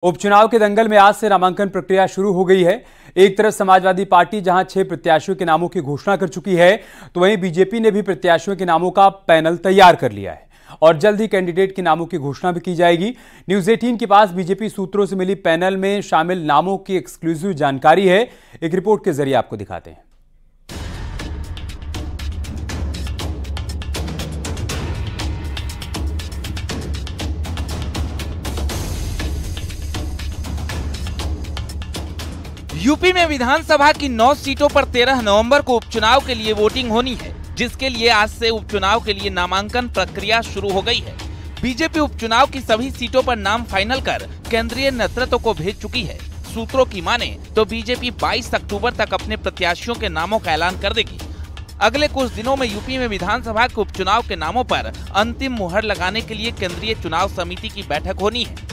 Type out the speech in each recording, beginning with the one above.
उपचुनाव के दंगल में आज से नामांकन प्रक्रिया शुरू हो गई है। एक तरफ समाजवादी पार्टी जहां 6 प्रत्याशियों के नामों की घोषणा कर चुकी है, तो वहीं बीजेपी ने भी प्रत्याशियों के नामों का पैनल तैयार कर लिया है और जल्द ही कैंडिडेट के नामों की घोषणा भी की जाएगी। न्यूज़ 18 के पास बीजेपी सूत्रों से मिली पैनल में शामिल नामों की एक्सक्लूसिव जानकारी है। एक रिपोर्ट के जरिए आपको दिखाते हैं। यूपी में विधानसभा की 9 सीटों पर 13 नवंबर को उपचुनाव के लिए वोटिंग होनी है, जिसके लिए आज से उपचुनाव के लिए नामांकन प्रक्रिया शुरू हो गई है। बीजेपी उपचुनाव की सभी सीटों पर नाम फाइनल कर केंद्रीय नेतृत्व को भेज चुकी है। सूत्रों की माने तो बीजेपी 22 अक्टूबर तक अपने प्रत्याशियों के नामों का ऐलान कर देगी। अगले कुछ दिनों में यूपी में विधानसभा के उपचुनाव के नामों पर अंतिम मुहर लगाने के लिए केंद्रीय चुनाव समिति की बैठक होनी है।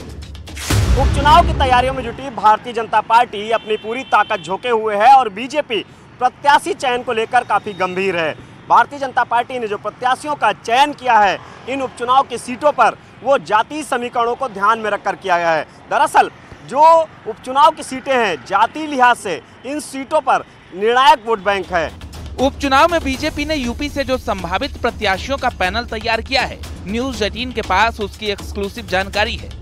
उपचुनाव की तैयारियों में जुटी भारतीय जनता पार्टी अपनी पूरी ताकत झोंके हुए है और बीजेपी प्रत्याशी चयन को लेकर काफी गंभीर है। भारतीय जनता पार्टी ने जो प्रत्याशियों का चयन किया है इन उपचुनाव की सीटों पर, वो जातीय समीकरणों को ध्यान में रखकर किया गया है। दरअसल जो उपचुनाव की सीटें हैं, जातीय लिहाज से इन सीटों पर निर्णायक वोट बैंक है। उपचुनाव में बीजेपी ने यूपी से जो संभावित प्रत्याशियों का पैनल तैयार किया है, न्यूज़ 18 के पास उसकी एक्सक्लूसिव जानकारी है।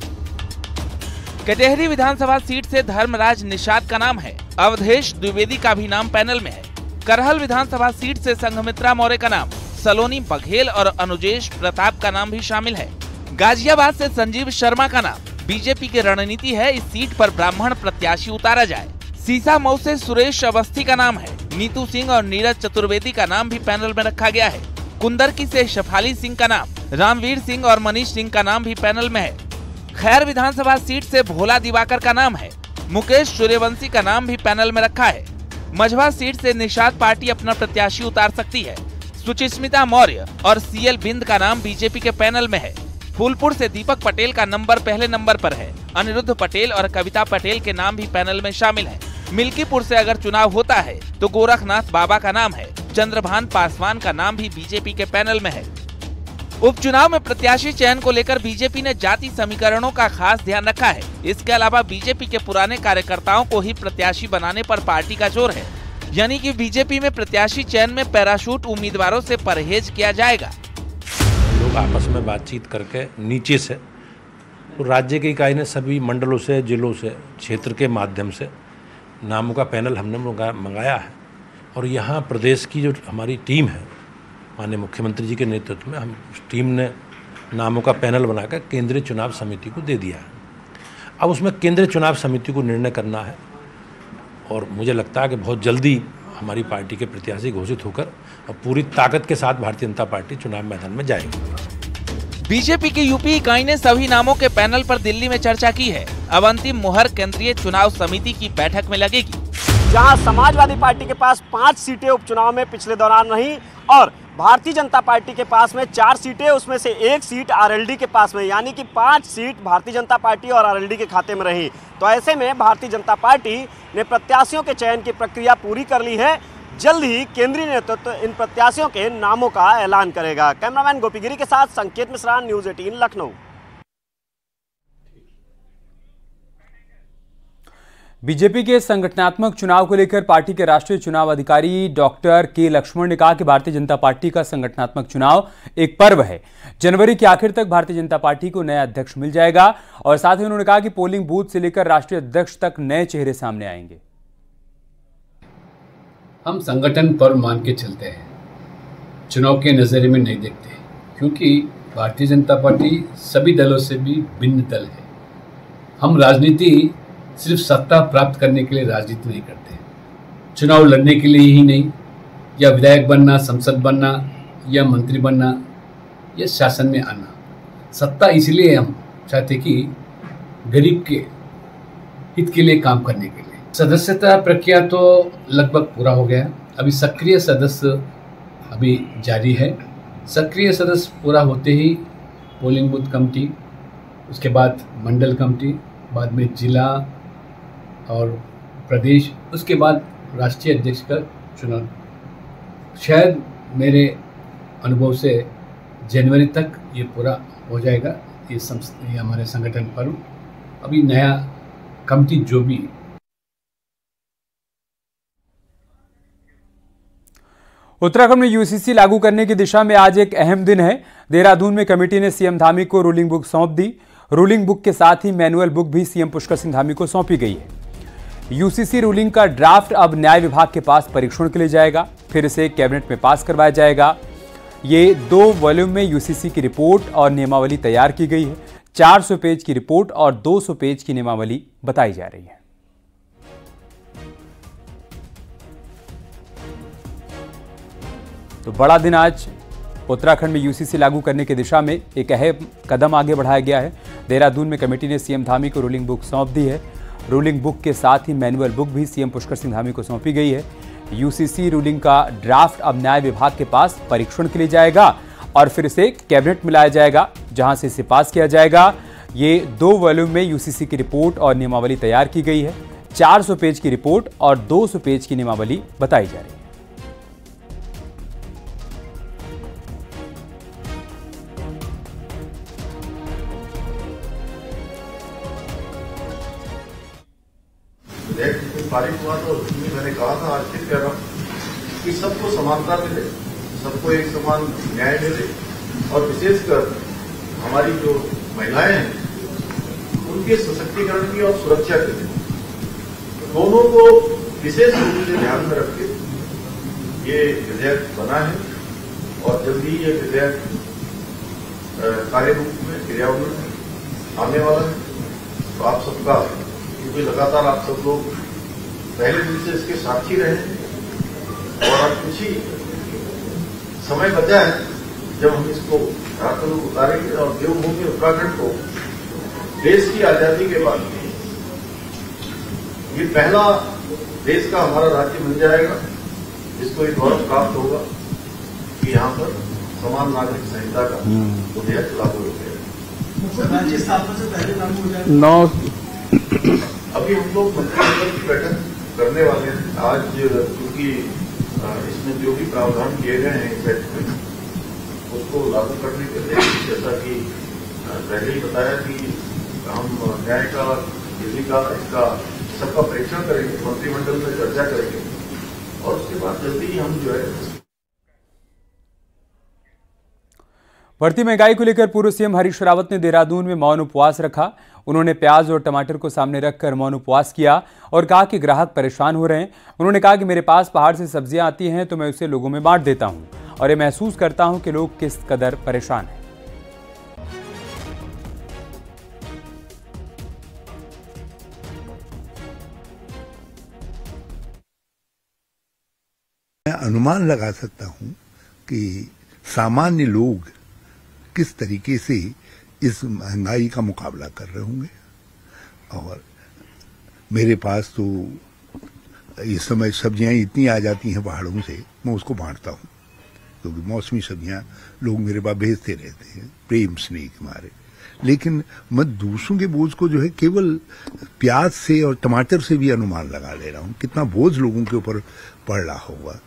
कटेहरी विधानसभा सीट से धर्मराज निषाद का नाम है। अवधेश द्विवेदी का भी नाम पैनल में है। करहल विधानसभा सीट से संघमित्रा मौर्य का नाम, सलोनी बघेल और अनुजेश प्रताप का नाम भी शामिल है। गाजियाबाद से संजीव शर्मा का नाम। बीजेपी की रणनीति है इस सीट पर ब्राह्मण प्रत्याशी उतारा जाए। सीसामऊ से सुरेश अवस्थी का नाम है। नीतू सिंह और नीरज चतुर्वेदी का नाम भी पैनल में रखा गया है। कुंदरकी से शफाली सिंह का नाम, रामवीर सिंह और मनीष सिंह का नाम भी पैनल में है। खैर विधानसभा सीट से भोला दिवाकर का नाम है। मुकेश सूर्यवंशी का नाम भी पैनल में रखा है। मझवा सीट से निषाद पार्टी अपना प्रत्याशी उतार सकती है। सुचिस्मिता मौर्य और सीएल बिंद का नाम बीजेपी के पैनल में है। फूलपुर से दीपक पटेल का नंबर पहले नंबर पर है। अनिरुद्ध पटेल और कविता पटेल के नाम भी पैनल में शामिल है। मिल्कीपुर से अगर चुनाव होता है तो गोरखनाथ बाबा का नाम है। चंद्रभान पासवान का नाम भी बीजेपी के पैनल में है। उपचुनाव में प्रत्याशी चयन को लेकर बीजेपी ने जाति समीकरणों का खास ध्यान रखा है। इसके अलावा बीजेपी के पुराने कार्यकर्ताओं को ही प्रत्याशी बनाने पर पार्टी का जोर है, यानी कि बीजेपी में प्रत्याशी चयन में पैराशूट उम्मीदवारों से परहेज किया जाएगा। लोग आपस में बातचीत करके नीचे से, तो राज्य की इकाई ने सभी मंडलों से, जिलों से, क्षेत्र के माध्यम से नामों का पैनल हमने मंगाया है और यहाँ प्रदेश की जो हमारी टीम है, माननीय मुख्यमंत्री जी के नेतृत्व में हम उस टीम ने नामों का पैनल बनाकर केंद्रीय चुनाव समिति को दे दिया है। अब उसमें केंद्रीय चुनाव समिति को निर्णय करना है और मुझे लगता है कि बहुत जल्दी हमारी पार्टी के प्रत्याशी घोषित होकर और पूरी ताकत के साथ भारतीय जनता पार्टी चुनाव मैदान में जाएगी। बीजेपी की यूपी इकाई ने सभी नामों के पैनल पर दिल्ली में चर्चा की है। अब अंतिम मुहर केंद्रीय चुनाव समिति की बैठक में लगेगी। जहां समाजवादी पार्टी के पास 5 सीटें उपचुनाव में पिछले दौरान रही और भारतीय जनता पार्टी के पास में 4 सीटें, उसमें से 1 सीट आरएलडी के पास में, यानी कि 5 सीट भारतीय जनता पार्टी और आरएलडी के खाते में रही। तो ऐसे में भारतीय जनता पार्टी ने प्रत्याशियों के चयन की प्रक्रिया पूरी कर ली है। जल्द ही केंद्रीय नेतृत्व इन प्रत्याशियों के नामों का ऐलान करेगा। कैमरामैन गोपीगिरी के साथ संकेत मिश्रा, न्यूज़ 18 लखनऊ। बीजेपी के संगठनात्मक चुनाव को लेकर पार्टी के राष्ट्रीय चुनाव अधिकारी डॉक्टर के लक्ष्मण ने कहा कि भारतीय जनता पार्टी का संगठनात्मक चुनाव एक पर्व है। जनवरी के आखिर तक भारतीय जनता पार्टी को नया अध्यक्ष मिल जाएगा और साथ ही उन्होंने कहा कि पोलिंग बूथ से लेकर राष्ट्रीय अध्यक्ष तक नए चेहरे सामने आएंगे। हम संगठन पर्व मान के चलते हैं, चुनाव के नजरिए में नहीं देखते, क्योंकि भारतीय जनता पार्टी सभी दलों से भी भिन्न दल है। हम राजनीति सिर्फ सत्ता प्राप्त करने के लिए राजनीति नहीं करते, चुनाव लड़ने के लिए ही नहीं, या विधायक बनना, संसद बनना, या मंत्री बनना, या शासन में आना। सत्ता इसलिए हम चाहते कि गरीब के हित के लिए काम करने के लिए। सदस्यता प्रक्रिया तो लगभग पूरा हो गया। अभी सक्रिय सदस्य अभी जारी है। सक्रिय सदस्य पूरा होते ही पोलिंग बूथ कमेटी, उसके बाद मंडल कमेटी, बाद में जिला और प्रदेश, उसके बाद राष्ट्रीय अध्यक्ष का चुनाव। शायद मेरे अनुभव से जनवरी तक ये पूरा हो जाएगा। ये हमारे संगठन पर्व अभी नया कमिटी जो भी। उत्तराखंड में यूसीसी लागू करने की दिशा में आज एक अहम दिन है। देहरादून में कमेटी ने सीएम धामी को रूलिंग बुक सौंप दी। रूलिंग बुक के साथ ही मैनुअल बुक भी सीएम पुष्कर सिंह धामी को सौंपी गई है। यूसीसी रूलिंग का ड्राफ्ट अब न्याय विभाग के पास परीक्षण के लिए जाएगा, फिर इसे कैबिनेट में पास करवाया जाएगा। ये 2 वॉल्यूम में यूसीसी की रिपोर्ट और नियमावली तैयार की गई है। 400 पेज की रिपोर्ट और 200 पेज की नियमावली बताई जा रही है। तो बड़ा दिन आज उत्तराखंड में यूसीसी लागू करने की दिशा में एक अहम कदम आगे बढ़ाया गया है। देहरादून में कमेटी ने सीएम धामी को रूलिंग बुक सौंप दी है। रूलिंग बुक के साथ ही मैनुअल बुक भी सीएम पुष्कर सिंह धामी को सौंपी गई है। यूसीसी रूलिंग का ड्राफ्ट अब न्याय विभाग के पास परीक्षण के लिए जाएगा और फिर इसे कैबिनेट में लाया जाएगा, जहां से इसे पास किया जाएगा। ये 2 वॉल्यूम में यूसीसी की रिपोर्ट और नियमावली तैयार की गई है। 400 पेज की रिपोर्ट और 200 पेज की नियमावली बताई जा रही है। पारित हुआ तो उसमें मैंने कहा था, आज फिर कह रहा हूँ कि सबको समानता मिले, सबको एक समान न्याय मिले और विशेषकर हमारी जो महिलाएं हैं उनके सशक्तिकरण की और सुरक्षा के लिए दोनों को विशेष रूप से ध्यान में रख के ये विधेयक बना है और जल्दी ये विधेयक कार्य रूप में क्रियान्वयन में आने वाला है। तो आप सबका, क्योंकि लगातार आप सब लोग पहले दिन से इसके साक्षी रहे और अब कुछ ही समय बचा है जब हम इसको रातों में उतारेंगे और देवभूमि उत्तराखंड को देश की आजादी के बाद ये पहला देश का हमारा राज्य बन जाएगा जिसको ये गौरव प्राप्त होगा कि यहाँ पर समान नागरिक संहिता का विधेयक लागू हो गया। राज्य स्थापना से पहले लागू हो जाएगा। अभी हम लोग मंत्रिमंडल की बैठक करने वाले हैं आज, क्योंकि इसमें जो भी प्रावधान किए गए हैं इस एक्ट में उसको लागू करने के लिए, जैसा कि पहले ही बताया कि हम न्याय का, विधि का, इसका सबका परीक्षण करेंगे, मंत्रिमंडल में चर्चा करेंगे और उसके बाद जल्दी ही हम जो है। बढ़ती महंगाई को लेकर पूर्व सीएम हरीश रावत ने देहरादून में मौन उपवास रखा। उन्होंने प्याज और टमाटर को सामने रखकर मौन उपवास किया और कहा कि ग्राहक परेशान हो रहे हैं। उन्होंने कहा कि मेरे पास पहाड़ से सब्जियां आती हैं तो मैं उसे लोगों में बांट देता हूं और ये महसूस करता हूं कि लोग किस कदर परेशान हैं। मैं अनुमान लगा सकता हूं कि सामान्य लोग किस तरीके से इस महंगाई का मुकाबला कर रहे होंगे। और मेरे पास तो इस समय सब्जियां इतनी आ जाती हैं पहाड़ों से, मैं उसको बांटता हूं क्योंकि मौसमी सब्जियां लोग मेरे पास भेजते रहते हैं प्रेम स्नेह के मारे। लेकिन मैं दूसरों के बोझ को जो है केवल प्याज से और टमाटर से भी अनुमान लगा ले रहा हूं कितना बोझ लोगों के ऊपर पड़ रहा होगा।